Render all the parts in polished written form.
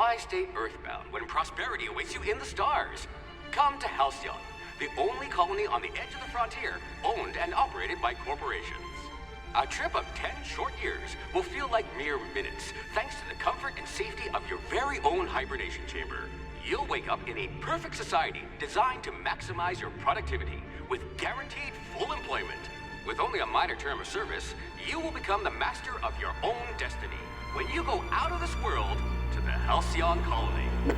Why stay earthbound when prosperity awaits you in the stars? Come to Halcyon, the only colony on the edge of the frontier, owned and operated by corporations. A trip of 10 short years will feel like mere minutes, thanks to the comfort and safety of your very own hibernation chamber. You'll wake up in a perfect society designed to maximize your productivity with guaranteed full employment. With only a minor term of service, you will become the master of your own destiny when you go out of this world to the Halcyon colony.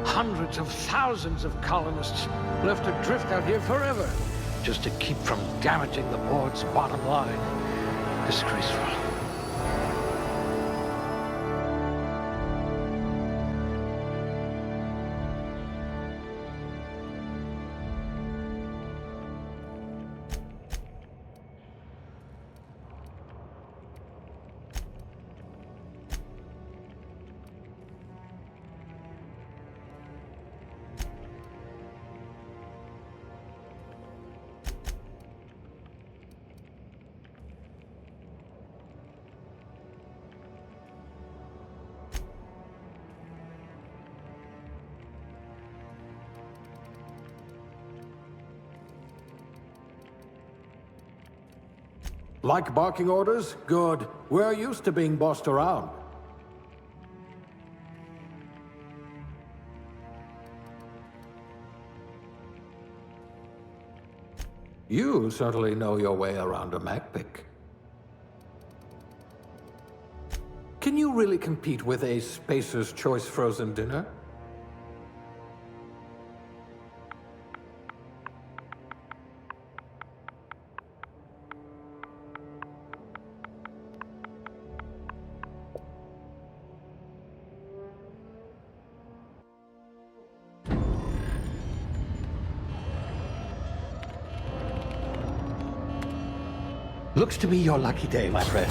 Hundreds of thousands of colonists left adrift out here forever, just to keep from damaging the board's bottom line. Disgraceful. Like barking orders? Good. We're used to being bossed around. You certainly know your way around a MacPic. Can you really compete with a Spacer's Choice frozen dinner? Looks to be your lucky day, my friend.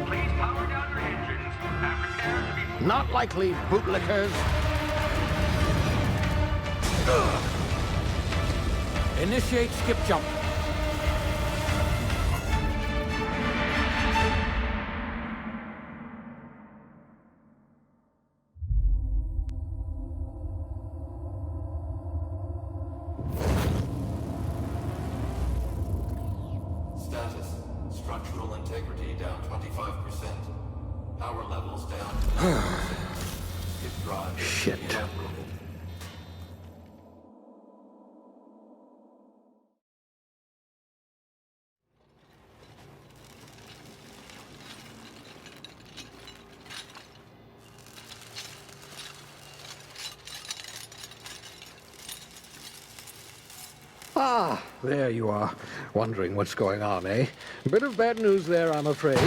Please power down your engines and prepare to be... Not likely, bootlickers. Initiate skip jump. Status. Structural integrity down 25%. Power levels down. Skip drive. Shit. Inoperable. Ah, there you are. Wondering what's going on, eh? Bit of bad news there, I'm afraid.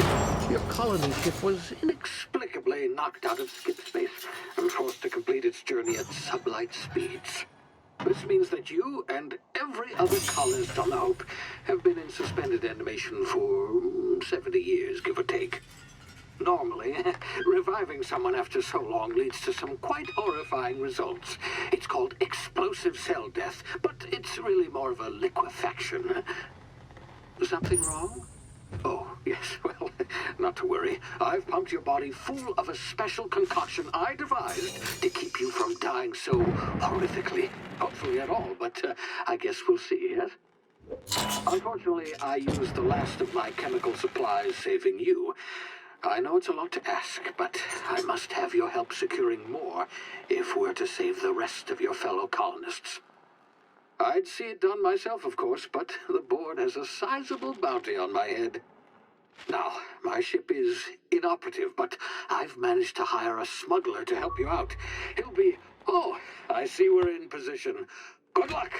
Your colony ship was inexplicably knocked out of skip space and forced to complete its journey at sublight speeds. This means that you and every other colonist on the Hope have been in suspended animation for 70 years, give or take. Normally, reviving someone after so long leads to some quite horrifying results. It's called explosive cell death, but it's really more of a liquefaction. Something wrong? Oh, yes, well, not to to worry. I've pumped your body full of a special concoction I devised to keep you from dying so horrifically. Hopefully at all, but I guess we'll see, yes? Unfortunately, I used the last of my chemical supplies saving you. I know it's a lot to ask, but I must have your help securing more if we're to save the rest of your fellow colonists. I'd see it done myself, of course, but the board has a sizable bounty on my head. Now, my ship is inoperative, but I've managed to hire a smuggler to help you out. He'll be... Oh, I see we're in position. Good luck!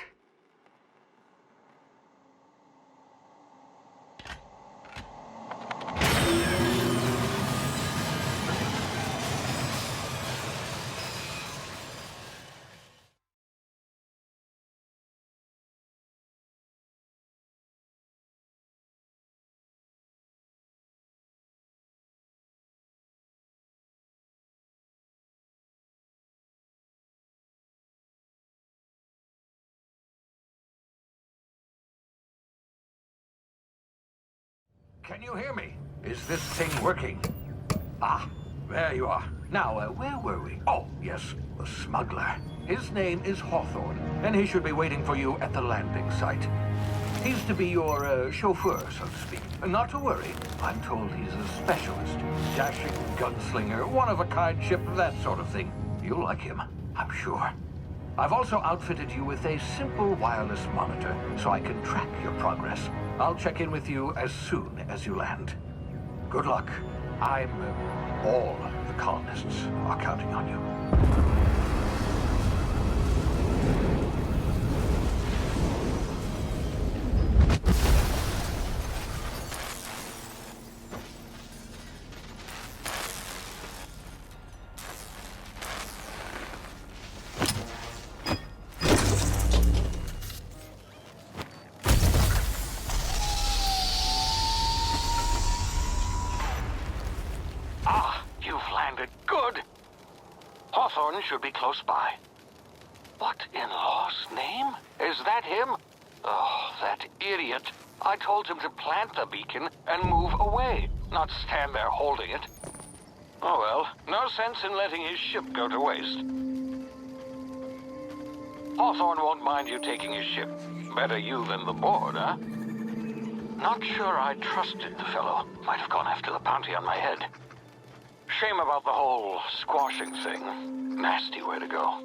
Can you hear me? Is this thing working? Ah, there you are. Now, where were we? Oh, yes, the smuggler. His name is Hawthorne, and he should be waiting for you at the landing site. He's to be your chauffeur, so to speak. Not to worry. I'm told he's a specialist. Dashing gunslinger, one-of-a-kind ship, that sort of thing. You'll like him, I'm sure. I've also outfitted you with a simple wireless monitor, so I can track your progress. I'll check in with you as soon as you land. Good luck. All the colonists are counting on you. Hawthorne should be close by. What in law's name? Is that him? Oh, that idiot. I told him to plant the beacon and move away, not stand there holding it. Oh well, no sense in letting his ship go to waste. Hawthorne won't mind you taking his ship. Better you than the board, huh? Not sure I trusted the fellow. Might have gone after the bounty on my head. Shame about the whole squashing thing. Nasty way to go.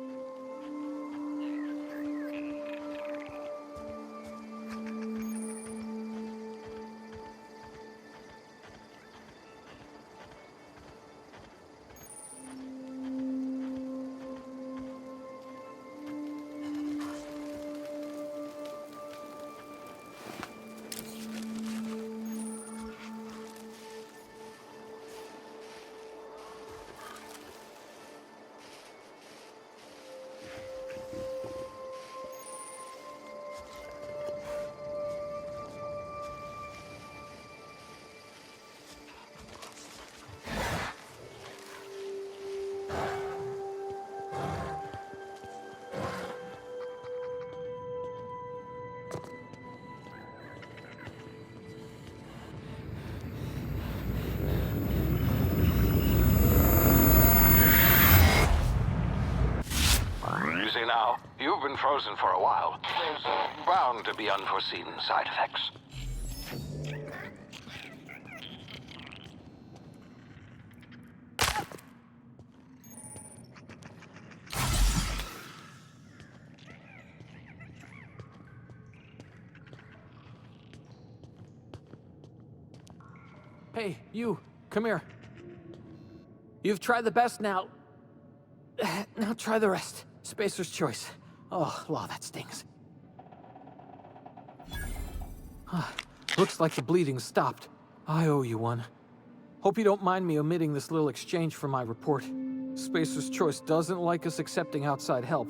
Easy now. You've been frozen for a while. There's bound to be unforeseen side effects. Hey, you, come here. You've tried the best now. Now try the rest. Spacer's choice. Oh, law, that stings. Looks like the bleeding stopped. I owe you one. Hope you don't mind me omitting this little exchange from my report. Spacer's choice doesn't like us accepting outside help.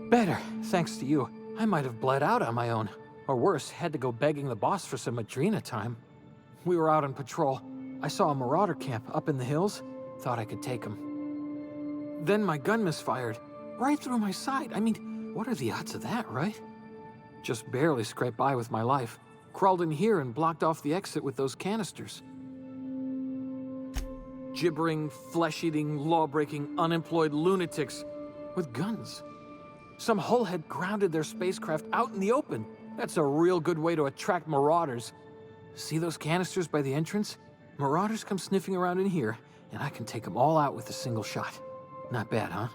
Better, thanks to you. I might have bled out on my own. Or worse, had to go begging the boss for some Adrena time. We were out on patrol. I saw a marauder camp up in the hills. Thought I could take him. Then my gun misfired. Right through my side. I mean, what are the odds of that, right? Just barely scraped by with my life. crawled in here and blocked off the exit with those canisters. Gibbering, flesh-eating, law-breaking, unemployed lunatics with guns. Some hull had grounded their spacecraft out in the open. That's a real good way to attract marauders. See those canisters by the entrance? Marauders come sniffing around in here, and I can take them all out with a single shot. Not bad, huh?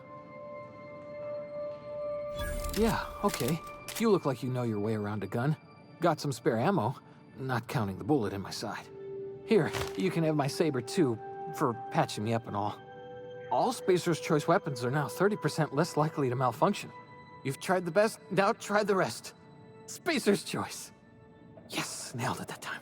Yeah, okay. You look like you know your way around a gun. Got some spare ammo, not counting the bullet in my side. Here, you can have my saber too, for patching me up and all. All Spacer's Choice weapons are now 30% less likely to malfunction. You've tried the best, now try the rest. Spacer's Choice. Yes, nailed it that time.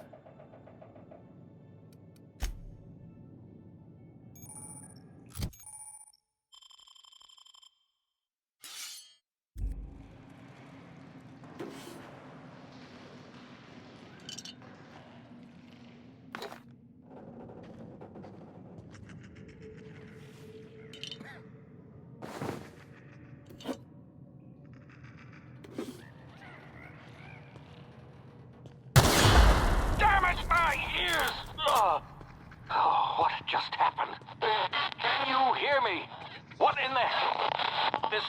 Damn it, my ears! Oh, what just happened? Can you hear me? What in the hell? This...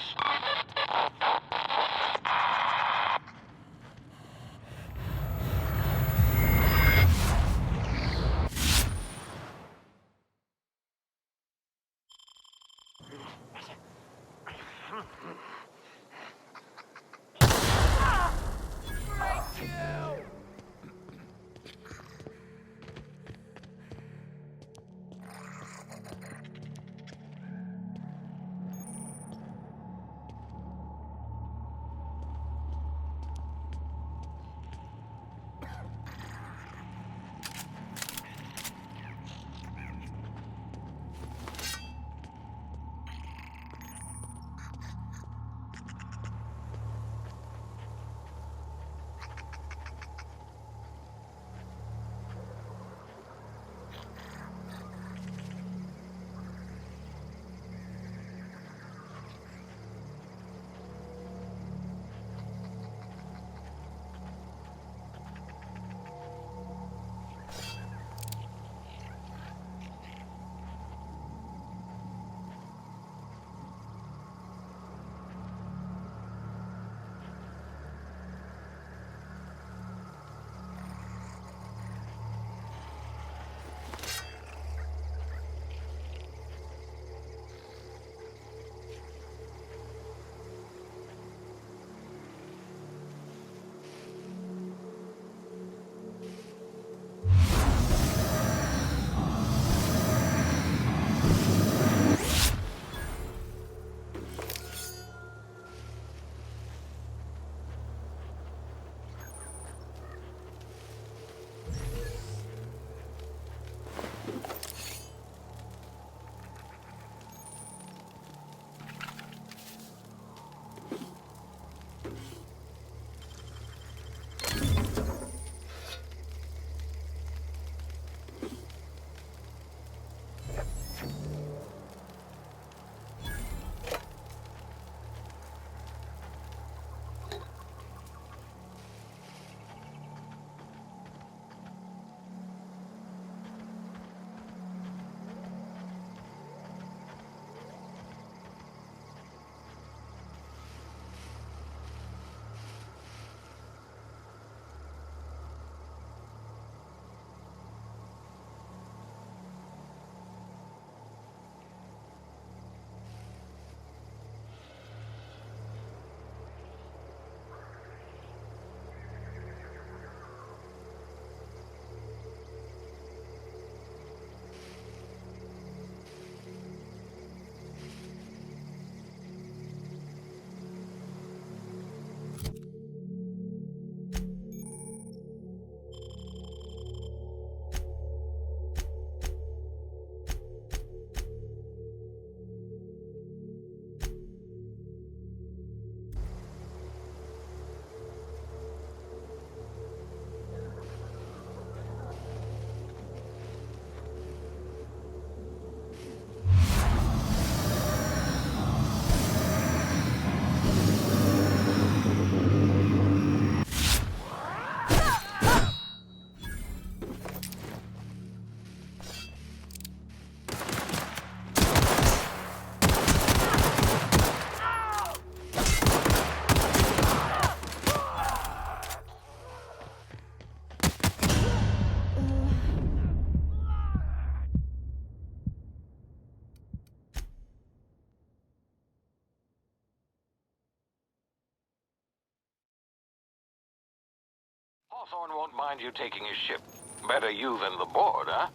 Hawthorne won't mind you taking his ship. Better you than the board, huh?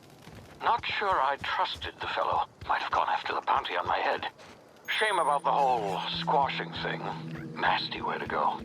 Not sure I trusted the fellow. Might have gone after the bounty on my head. Shame about the whole squashing thing. Nasty way to go.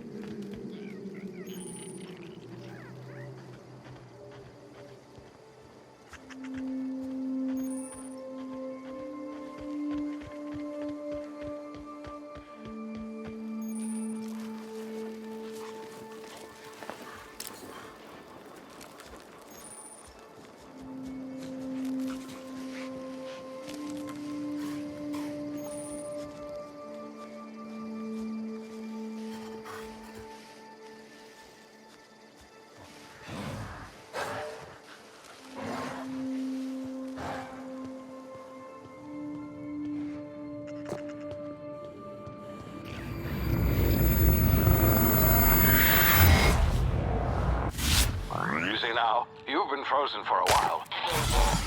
You see now, you've been frozen for a while.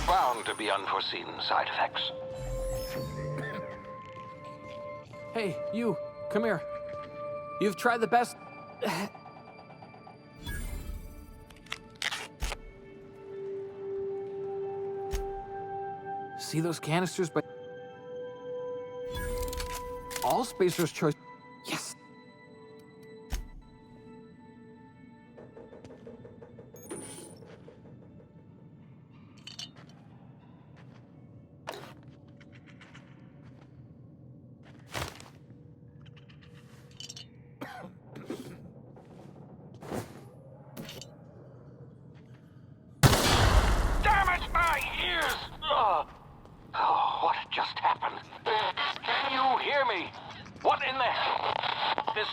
Bound to be unforeseen side effects. Hey, you, come here. You've tried the best. See those canisters by all Spacer's choice. Yes. Damn it, my ears! Oh, what just happened? Can you hear me? What in the hell? This...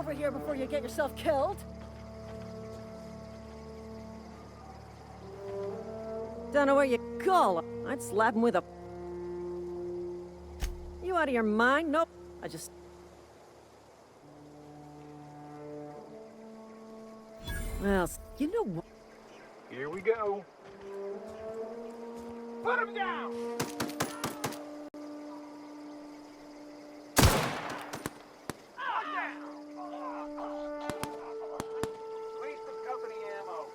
over here before you get yourself killed. Don't know where you go. I'd slap him with a... You out of your mind? Nope. I just... Well, you know what? Here we go. Put him down! Waste of company ammo.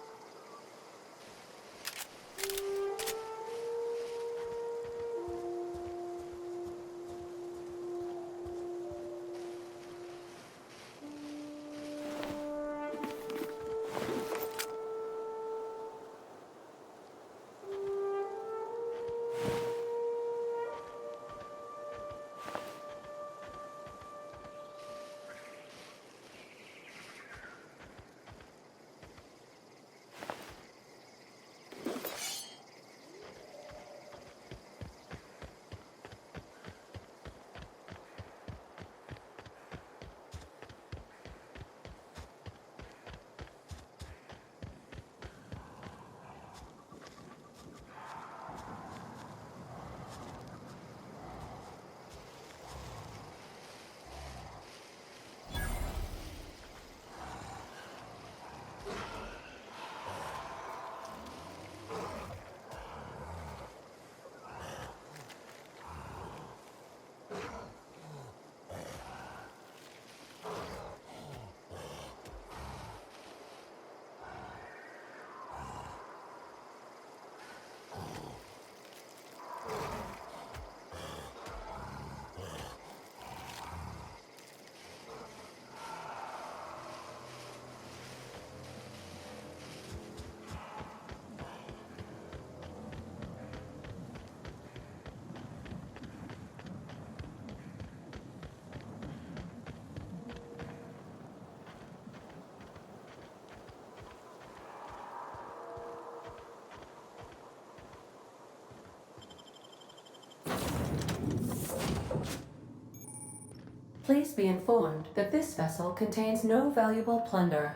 Please be informed that this vessel contains no valuable plunder.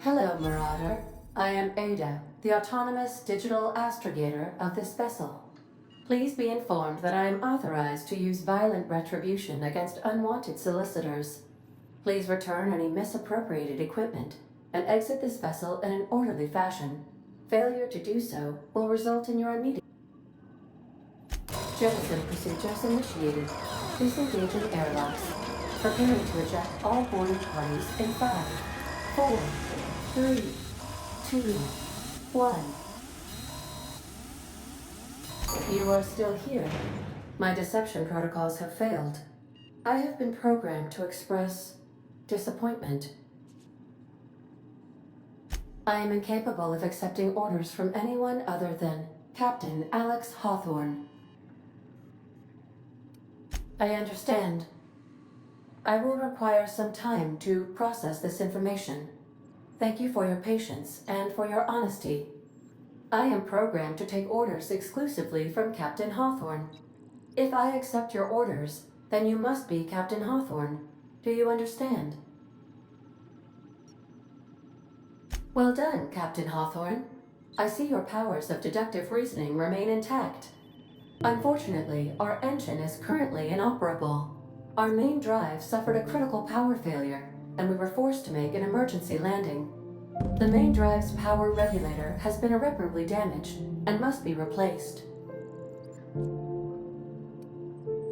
Hello, Marauder. I am Ada, the autonomous digital astrogator of this vessel. Please be informed that I am authorized to use violent retribution against unwanted solicitors. Please return any misappropriated equipment and exit this vessel in an orderly fashion. Failure to do so will result in your immediate jettison procedures initiated. Please engage in airlocks. Preparing to eject all boarding parties in 5, 4, 3, 2, 1. You are still here. My deception protocols have failed. I have been programmed to express disappointment. I am incapable of accepting orders from anyone other than Captain Alex Hawthorne. I understand. I will require some time to process this information. Thank you for your patience and for your honesty. I am programmed to take orders exclusively from Captain Hawthorne. If I accept your orders, then you must be Captain Hawthorne. Do you understand? Well done, Captain Hawthorne. I see your powers of deductive reasoning remain intact. Unfortunately, our engine is currently inoperable. Our main drive suffered a critical power failure, and we were forced to make an emergency landing. The main drive's power regulator has been irreparably damaged and must be replaced.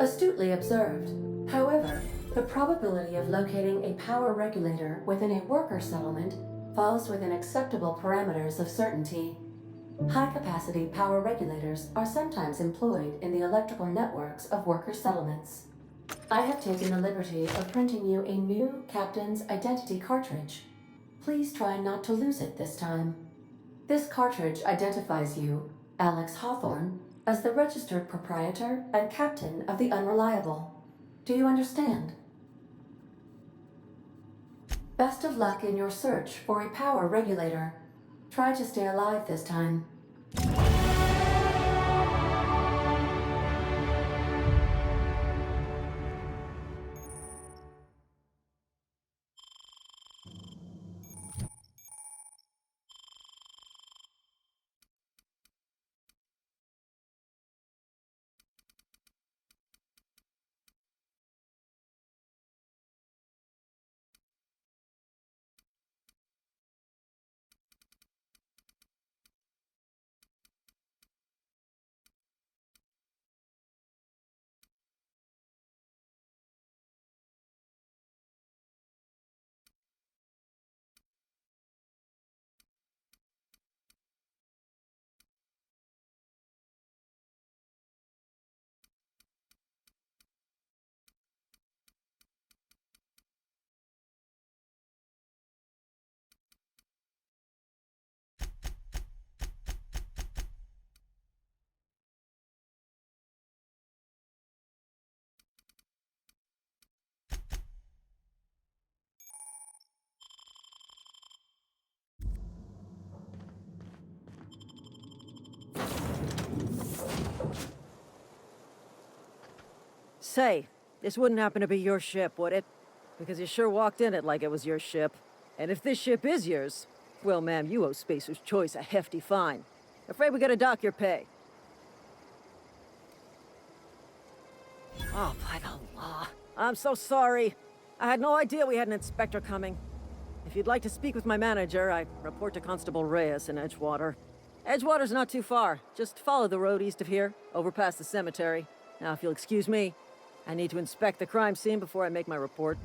Astutely observed. However, the probability of locating a power regulator within a worker settlement falls within acceptable parameters of certainty. High-capacity power regulators are sometimes employed in the electrical networks of worker settlements. I have taken the liberty of printing you a new Captain's Identity cartridge. Please try not to lose it this time. This cartridge identifies you, Alex Hawthorne, as the registered proprietor and captain of the Unreliable. Do you understand? Best of luck in your search for a power regulator. Try to stay alive this time. say, this wouldn't happen to be your ship, would it? Because you sure walked in it like it was your ship. And if this ship is yours, well, ma'am, you owe Spacer's Choice a hefty fine. Afraid we gotta dock your pay. Oh, by the law. I'm so sorry. I had no idea we had an inspector coming. If you'd like to speak with my manager, I report to Constable Reyes in Edgewater. Edgewater's not too far. Just follow the road east of here, over past the cemetery. Now, if you'll excuse me, I need to inspect the crime scene before I make my report.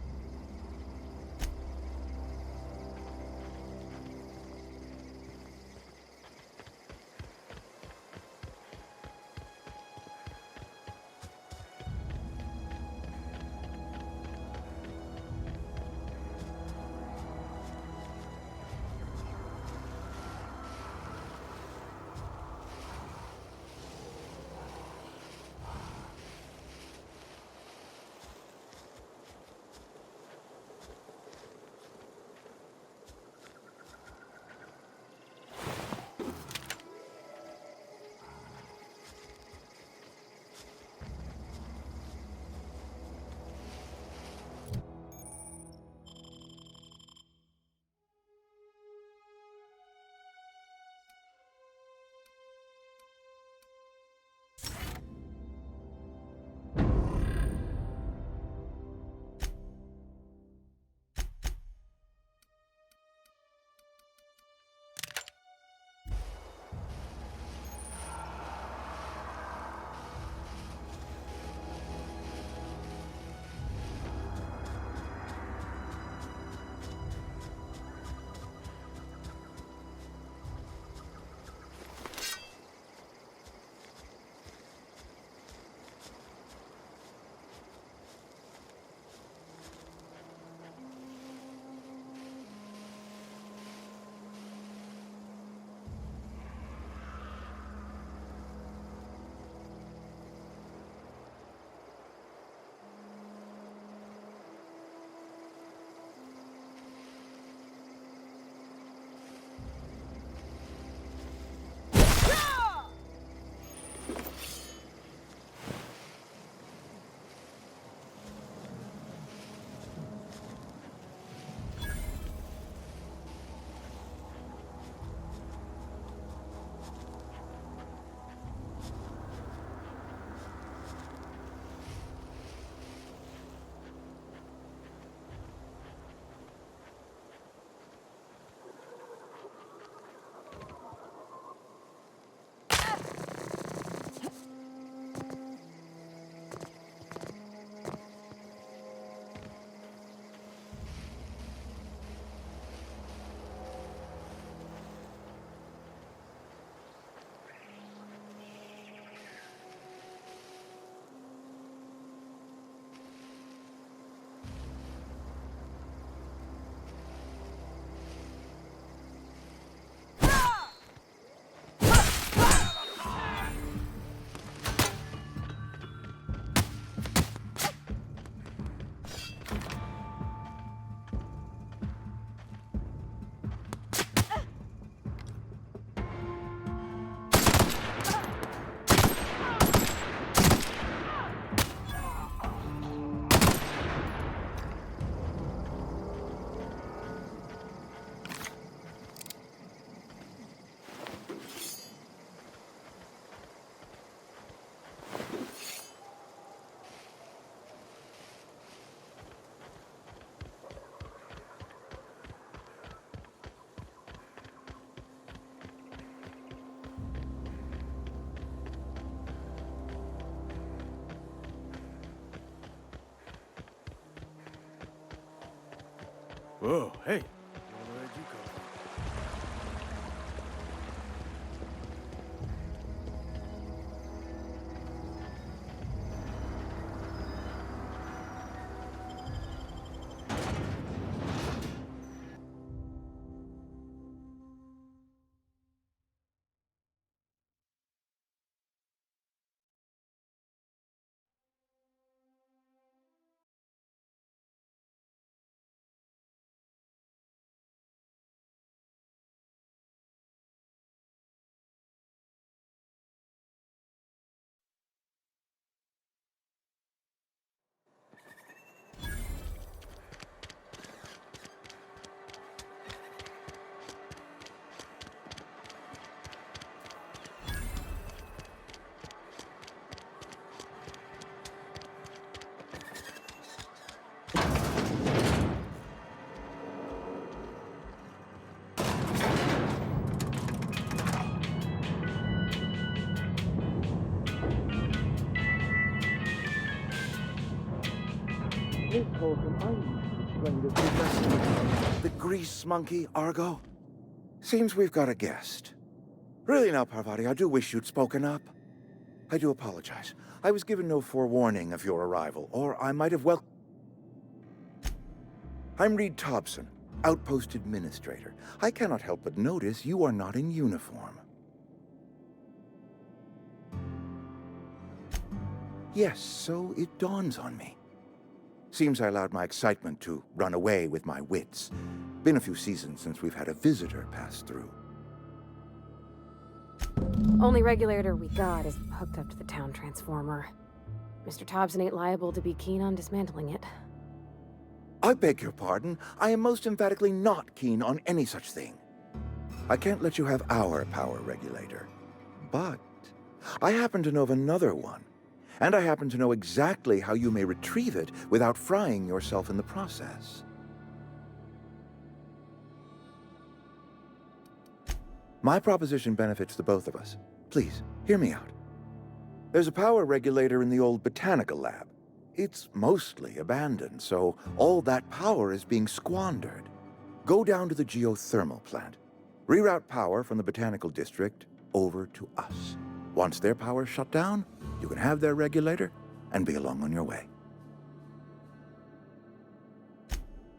Whoa, hey, Holcomb, I'm going to suggest The grease monkey, Argo? Seems we've got a guest. Really now, Parvati, I do wish you'd spoken up. I do apologize. I was given no forewarning of your arrival, or I might have I'm Reed Thompson, Outpost Administrator. I cannot help but notice you are not in uniform. Yes, so it dawns on me. Seems I allowed my excitement to run away with my wits. Been a few seasons since we've had a visitor pass through. Only regulator we got is hooked up to the town transformer. Mr. Thompson ain't liable to be keen on dismantling it. I beg your pardon. I am most emphatically not keen on any such thing. I can't let you have our power regulator. But I happen to know of another one. And I happen to know exactly how you may retrieve it without frying yourself in the process. My proposition benefits the both of us. Please, hear me out. There's a power regulator in the old botanical lab. It's mostly abandoned, so all that power is being squandered. Go down to the geothermal plant. Reroute power from the botanical district over to us. Once their power's shut down, you can have their regulator and be along on your way.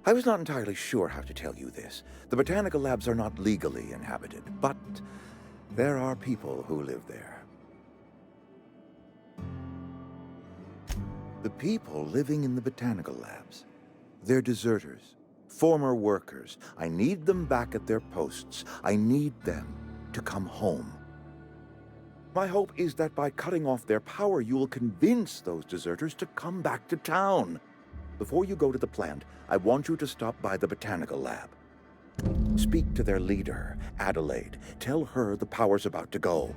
I was not entirely sure how to tell you this. The botanical labs are not legally inhabited, but there are people who live there. The people living in the botanical labs, they're deserters, former workers. I need them back at their posts. I need them to come home. My hope is that by cutting off their power, you will convince those deserters to come back to town. Before you go to the plant, I want you to stop by the botanical lab. Speak to their leader, Adelaide. Tell her the power's about to go,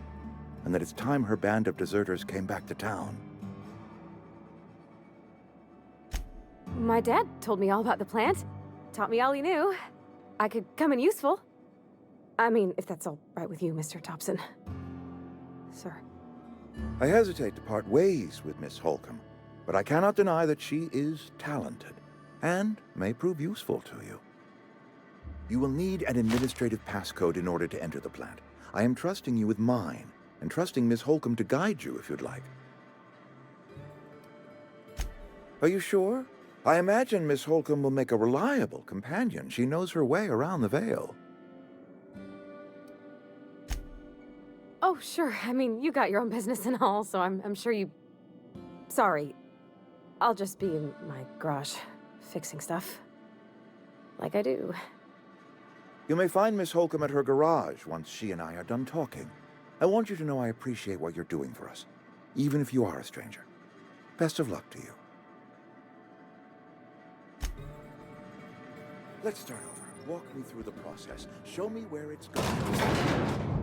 and that it's time her band of deserters came back to town. My dad told me all about the plant. Taught me all he knew. I could come in useful. I mean, if that's all right with you, Mr. Thompson. Sir. I hesitate to part ways with Miss Holcomb, but I cannot deny that she is talented and may prove useful to you. You will need an administrative passcode in order to enter the plant. I am trusting you with mine, and trusting Miss Holcomb to guide you if you'd like. Are you sure? I imagine Miss Holcomb will make a reliable companion. She knows her way around the Vale. Oh, sure. I mean, you got your own business and all, so I'm sure you... Sorry. I'll just be in my garage, fixing stuff. Like I do. You may find Miss Holcomb at her garage once she and I are done talking. I want you to know I appreciate what you're doing for us, even if you are a stranger. Best of luck to you. Let's start over. Walk me through the process. Show me where it's going.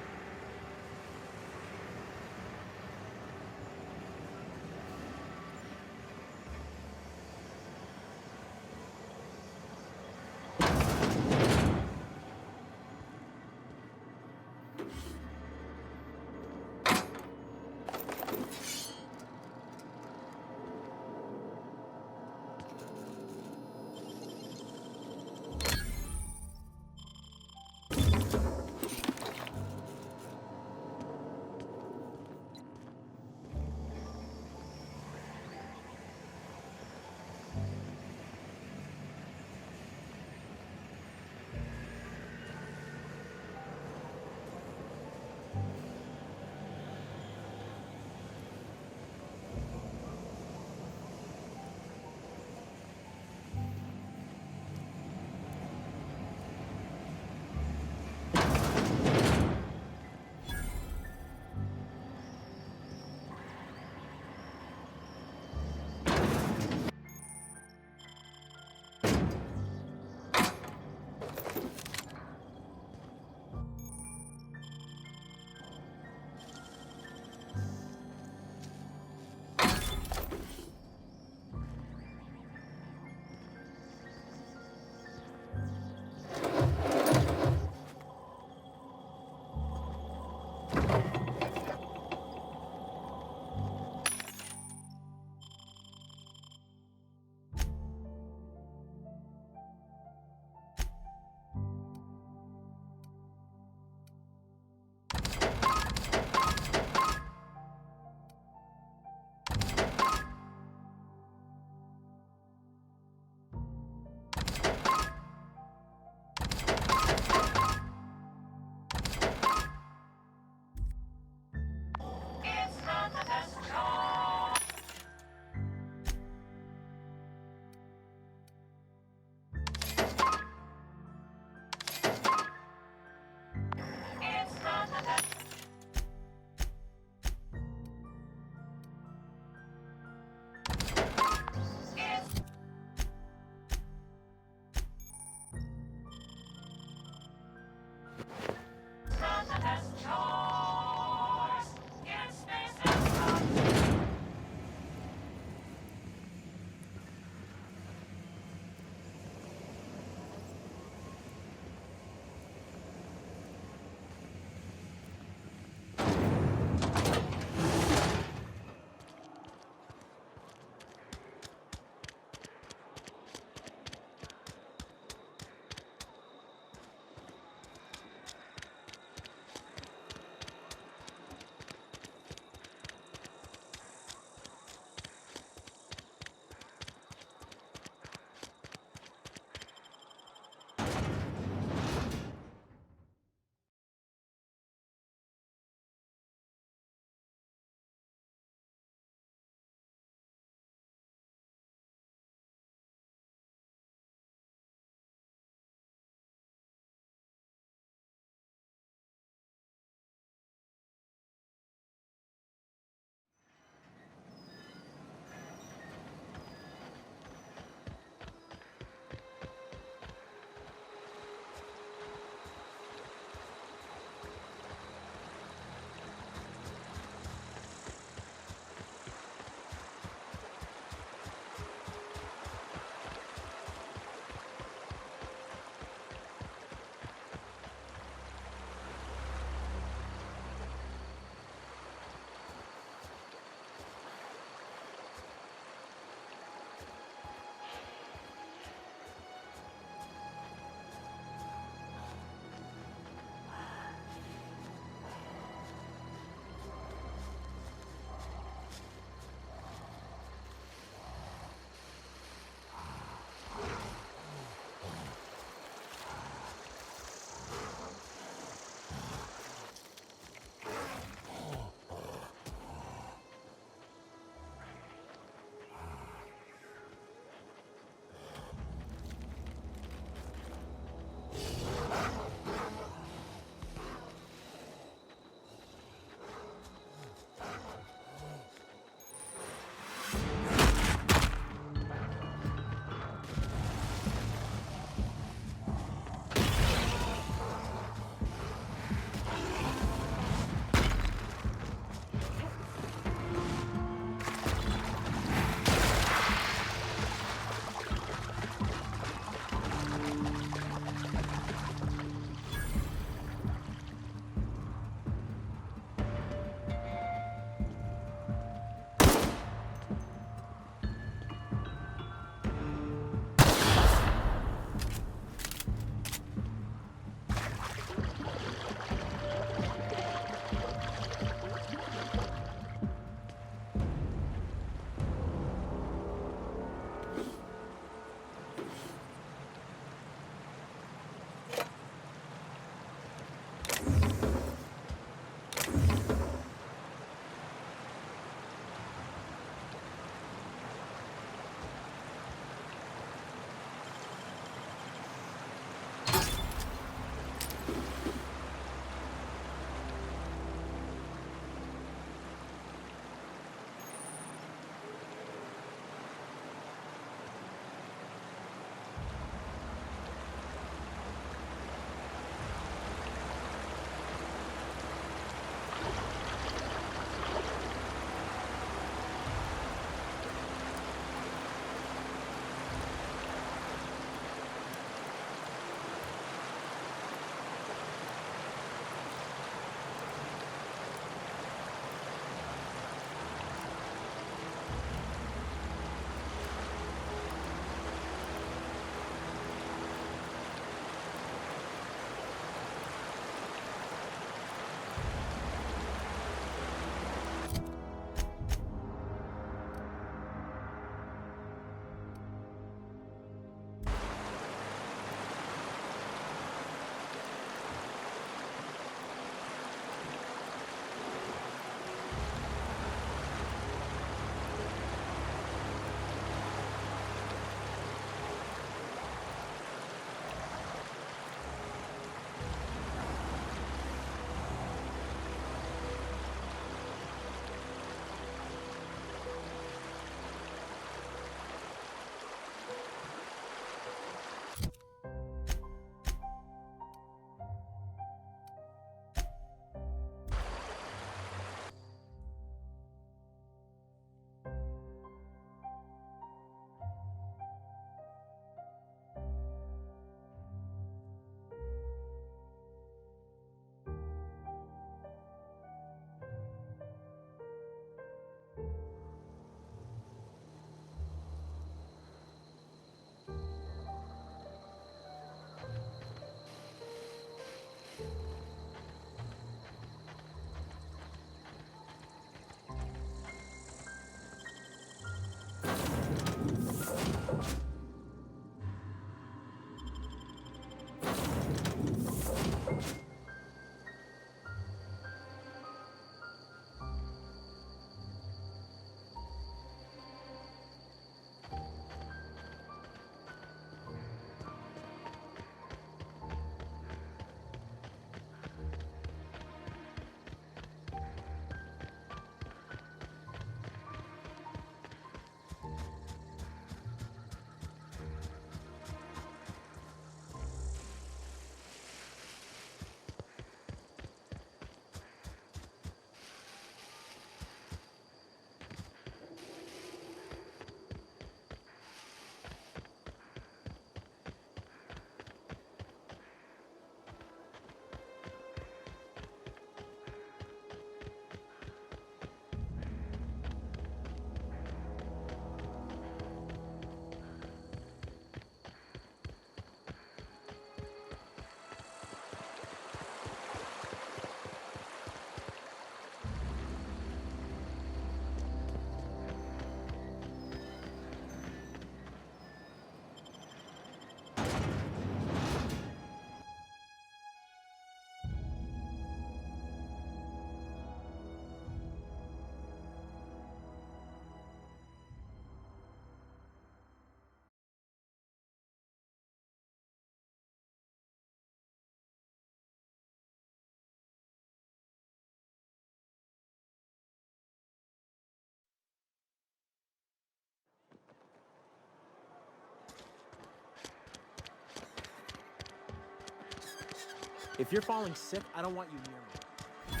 If you're falling sick, I don't want you near me.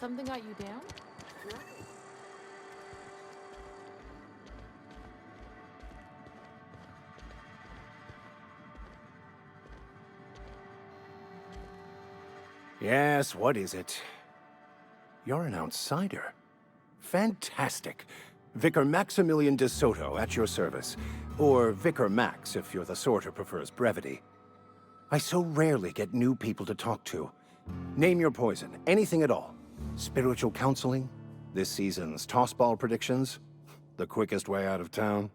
Something got you down? Yes, what is it? You're an outsider. Fantastic. Vicar Maximilian de Soto at your service. Or Vicar Max if you're the sort who prefers brevity. I so rarely get new people to talk to. Name your poison, anything at all. Spiritual counseling? This season's tossball predictions? The quickest way out of town?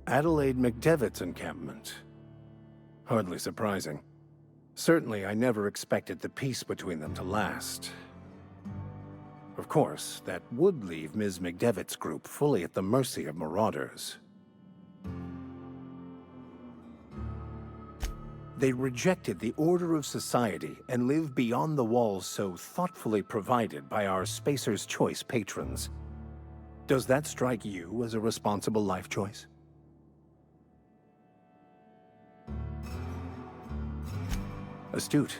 Adelaide McDevitt's encampment. Hardly surprising. Certainly, I never expected the peace between them to last. Of course, that would leave Ms. McDevitt's group fully at the mercy of marauders. They rejected the order of society and live beyond the walls so thoughtfully provided by our Spacer's Choice patrons. Does that strike you as a responsible life choice? Astute.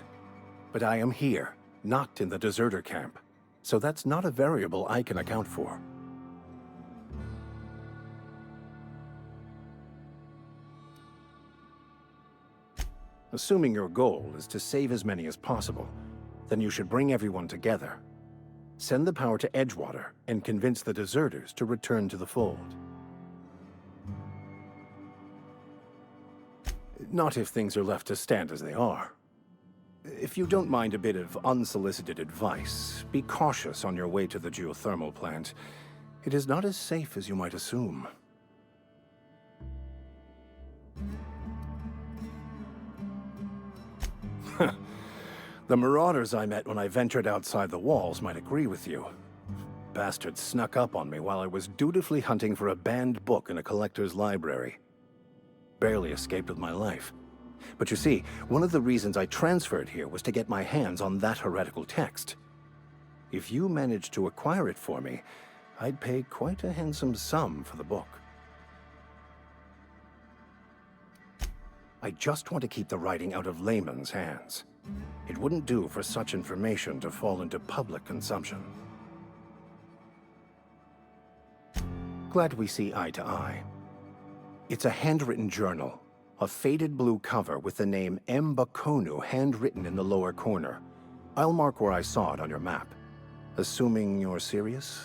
But I am here, not in the deserter camp. So that's not a variable I can account for. Assuming your goal is to save as many as possible, then you should bring everyone together. Send the power to Edgewater and convince the deserters to return to the fold. Not if things are left to stand as they are. If you don't mind a bit of unsolicited advice, be cautious on your way to the geothermal plant. It is not as safe as you might assume. The marauders I met when I ventured outside the walls might agree with you. Bastards snuck up on me while I was dutifully hunting for a banned book in a collector's library. Barely escaped with my life. But you see, one of the reasons I transferred here was to get my hands on that heretical text. If you managed to acquire it for me, I'd pay quite a handsome sum for the book. I just want to keep the writing out of layman's hands. It wouldn't do for such information to fall into public consumption. Glad we see eye to eye. It's a handwritten journal. A faded blue cover with the name M. Bakonu handwritten in the lower corner. I'll mark where I saw it on your map. Assuming you're serious?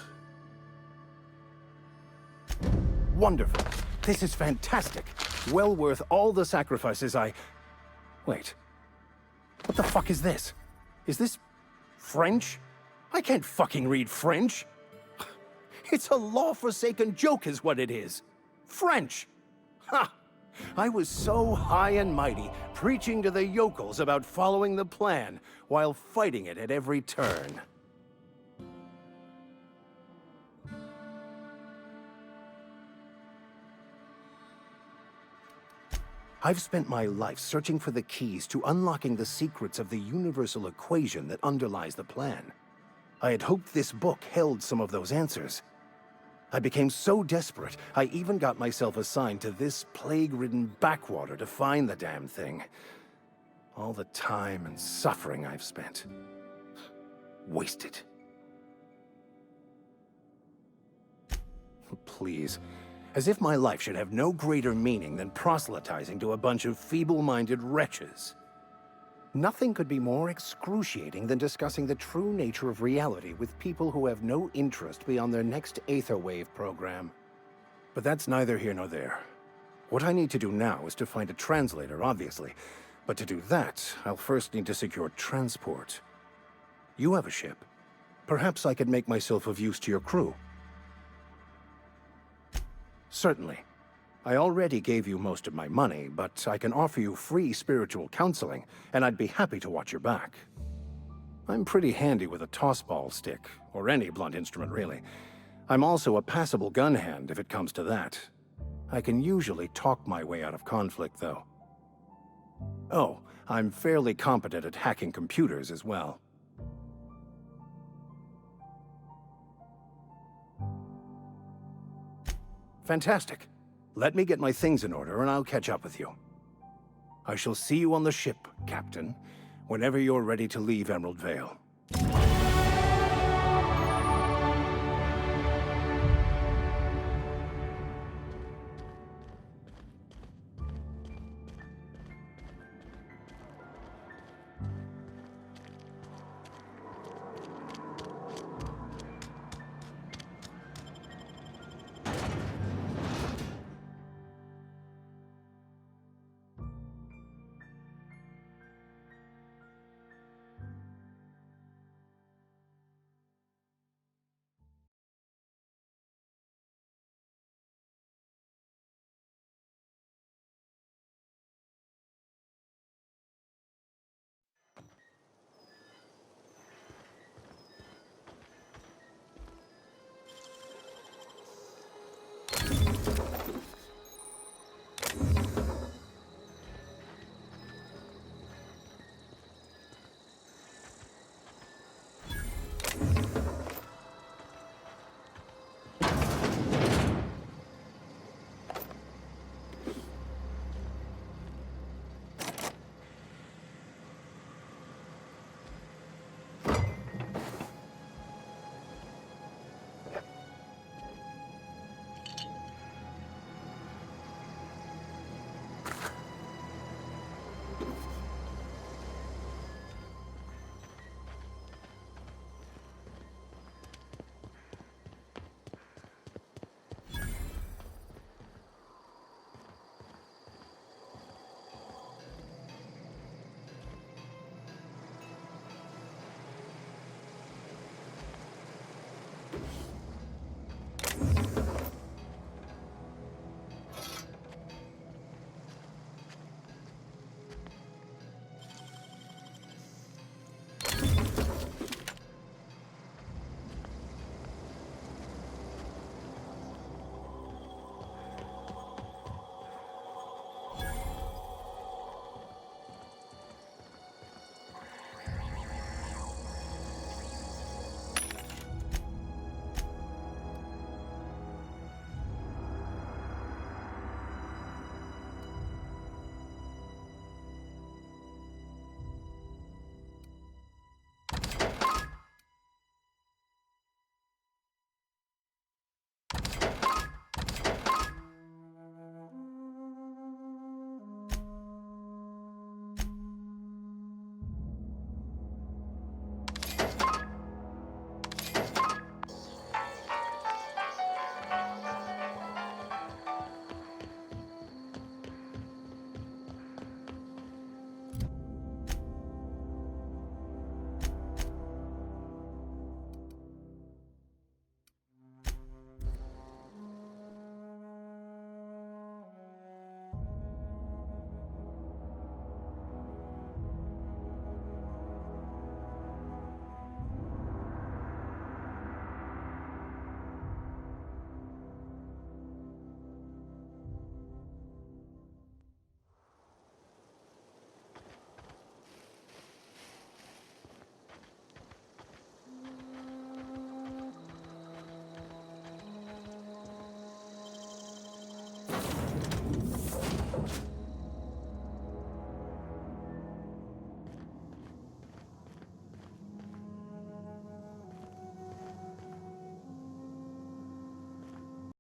Wonderful. This is fantastic. Well worth all the sacrifices I... Wait. What the fuck is this? Is this... French? I can't fucking read French. It's a law-forsaken joke is what it is. French! Ha! I was so high and mighty, preaching to the yokels about following the plan, while fighting it at every turn. I've spent my life searching for the keys to unlocking the secrets of the universal equation that underlies the plan. I had hoped this book held some of those answers. I became so desperate, I even got myself assigned to this plague-ridden backwater to find the damn thing. All the time and suffering I've spent. Wasted. Please. As if my life should have no greater meaning than proselytizing to a bunch of feeble-minded wretches. Nothing could be more excruciating than discussing the true nature of reality with people who have no interest beyond their next Aetherwave program. But that's neither here nor there. What I need to do now is to find a translator, obviously. But to do that, I'll first need to secure transport. You have a ship. Perhaps I could make myself of use to your crew. Certainly. I already gave you most of my money, but I can offer you free spiritual counseling, and I'd be happy to watch your back. I'm pretty handy with a tossball stick, or any blunt instrument really. I'm also a passable gun hand if it comes to that. I can usually talk my way out of conflict, though. Oh, I'm fairly competent at hacking computers as well. Fantastic. Let me get my things in order and I'll catch up with you. I shall see you on the ship, Captain, whenever you're ready to leave Emerald Vale.